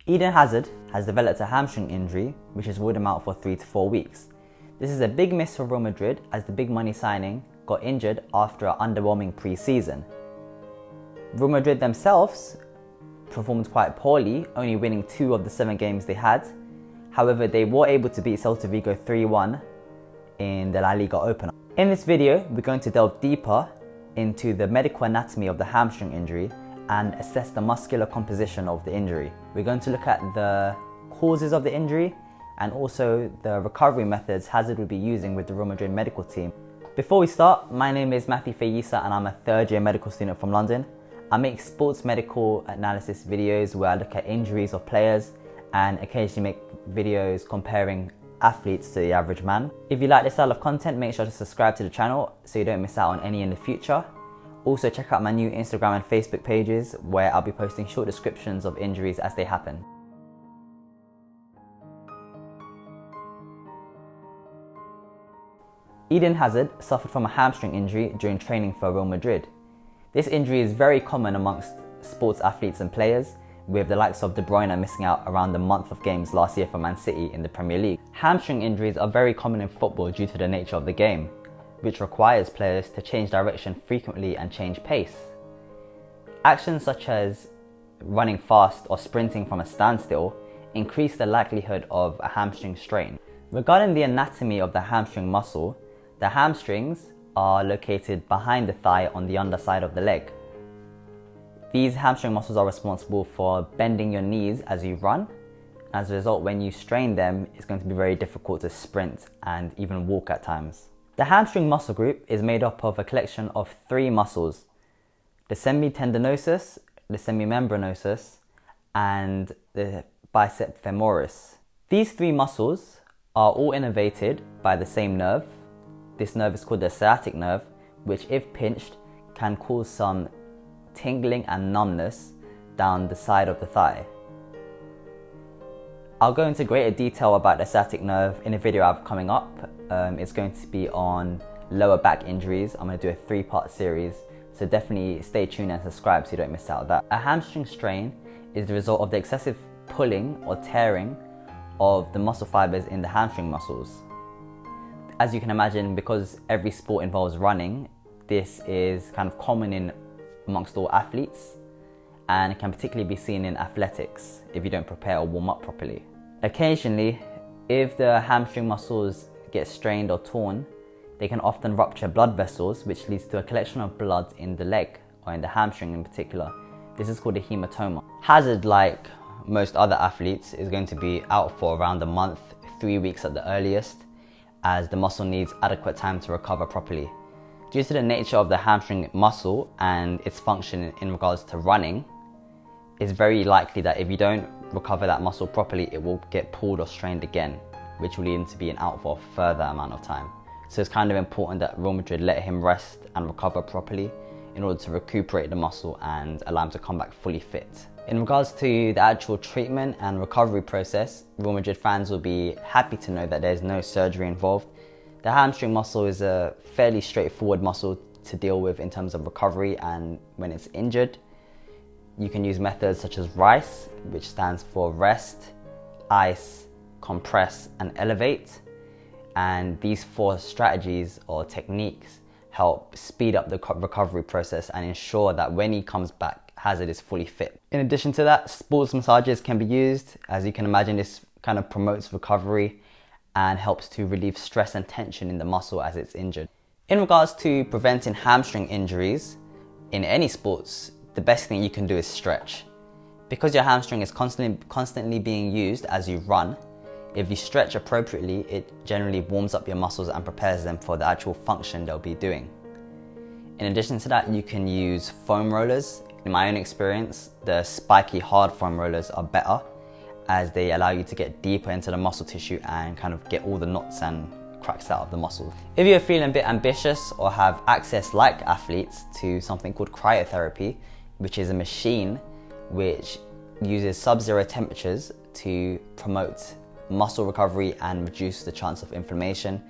Eden Hazard has developed a hamstring injury which has ruled him out for 3 to 4 weeks. This is a big miss for Real Madrid as the big money signing got injured after an underwhelming pre-season. Real Madrid themselves performed quite poorly, only winning 2 of the 7 games they had. However, they were able to beat Celta Vigo 3-1 in the La Liga opener. In this video, we're going to delve deeper into the medical anatomy of the hamstring injury and assess the muscular composition of the injury. We're going to look at the causes of the injury and also the recovery methods Hazard will be using with the Real Madrid medical team. Before we start, my name is Matthew Fayisa and I'm a third-year medical student from London. I make sports medical analysis videos where I look at injuries of players and occasionally make videos comparing athletes to the average man. If you like this style of content, make sure to subscribe to the channel so you don't miss out on any in the future. Also check out my new Instagram and Facebook pages where I'll be posting short descriptions of injuries as they happen. Eden Hazard suffered from a hamstring injury during training for Real Madrid. This injury is very common amongst sports athletes and players, with the likes of De Bruyne missing out around the month of games last year for Man City in the Premier League. Hamstring injuries are very common in football due to the nature of the game, which requires players to change direction frequently and change pace. Actions such as running fast or sprinting from a standstill increase the likelihood of a hamstring strain. Regarding the anatomy of the hamstring muscle, the hamstrings are located behind the thigh on the underside of the leg. These hamstring muscles are responsible for bending your knees as you run. As a result, when you strain them, it's going to be very difficult to sprint and even walk at times. The hamstring muscle group is made up of a collection of 3 muscles: the semitendinosus, the semimembranosus, and the bicep femoris. These 3 muscles are all innervated by the same nerve. This nerve is called the sciatic nerve, which if pinched can cause some tingling and numbness down the side of the thigh. I'll go into greater detail about the sciatic nerve in a video I have coming up. It's going to be on lower back injuries. I'm going to do a 3-part series, so definitely stay tuned and subscribe so you don't miss out on that. A hamstring strain is the result of the excessive pulling or tearing of the muscle fibers in the hamstring muscles. As you can imagine, because every sport involves running, this is kind of common amongst all athletes, and it can particularly be seen in athletics if you don't prepare or warm up properly. Occasionally, if the hamstring muscles get strained or torn, they can often rupture blood vessels, which leads to a collection of blood in the leg or in the hamstring in particular. This is called a hematoma. Hazard, like most other athletes, is going to be out for around a month, 3 weeks at the earliest, as the muscle needs adequate time to recover properly. Due to the nature of the hamstring muscle and its function in regards to running, it's very likely that if you don't recover that muscle properly, it will get pulled or strained again, which will lead him to being out for a further amount of time. So it's kind of important that Real Madrid let him rest and recover properly in order to recuperate the muscle and allow him to come back fully fit. In regards to the actual treatment and recovery process, Real Madrid fans will be happy to know that there's no surgery involved. The hamstring muscle is a fairly straightforward muscle to deal with in terms of recovery, and when it's injured, you can use methods such as RICE, which stands for rest, ice, compress and elevate. And these 4 strategies or techniques help speed up the recovery process and ensure that when he comes back, Hazard is fully fit. In addition to that, sports massages can be used. As you can imagine, this kind of promotes recovery and helps to relieve stress and tension in the muscle as it's injured. In regards to preventing hamstring injuries in any sports, the best thing you can do is stretch. Because your hamstring is constantly being used as you run, if you stretch appropriately, it generally warms up your muscles and prepares them for the actual function they'll be doing. In addition to that, you can use foam rollers. In my own experience, the spiky hard foam rollers are better as they allow you to get deeper into the muscle tissue and kind of get all the knots and cracks out of the muscle. If you're feeling a bit ambitious or have access, like athletes, to something called cryotherapy, which is a machine which uses sub-zero temperatures to promote muscle recovery and reduce the chance of inflammation.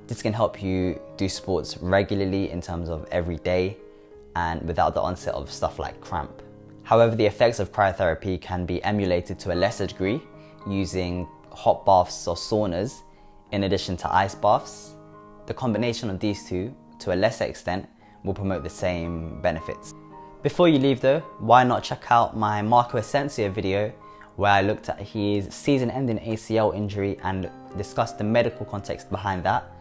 This can help you do sports regularly in terms of every day and without the onset of stuff like cramp. However, the effects of cryotherapy can be emulated to a lesser degree using hot baths or saunas in addition to ice baths. The combination of these two, to a lesser extent, will promote the same benefits. Before you leave though, why not check out my Marco Asensio video where I looked at his season-ending ACL injury and discussed the medical context behind that.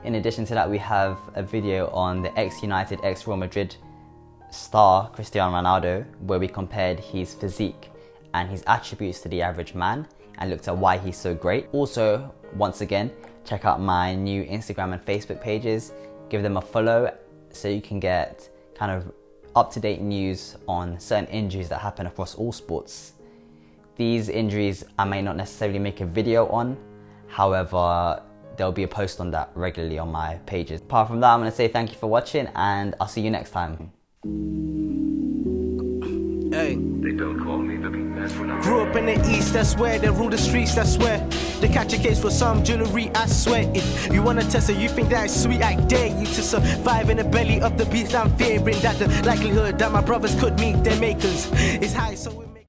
In addition to that, we have a video on the ex-United, ex-Real Madrid star Cristiano Ronaldo, where we compared his physique and his attributes to the average man and looked at why he's so great. Also, once again, check out my new Instagram and Facebook pages. Give them a follow so you can get kind of up-to-date news on certain injuries that happen across all sports. These injuries I may not necessarily make a video on, however, there'll be a post on that regularly on my pages. Apart from that, I'm going to say thank you for watching and I'll see you next time. Hey. They don't call me the best when I grew up in the East, that's where they rule the streets, that's where they catch a case for some jewelry, I swear. If you wanna test it, you think that it's sweet, I dare you to survive in the belly of the beast. I'm fearing that the likelihood that my brothers could meet their makers is high, so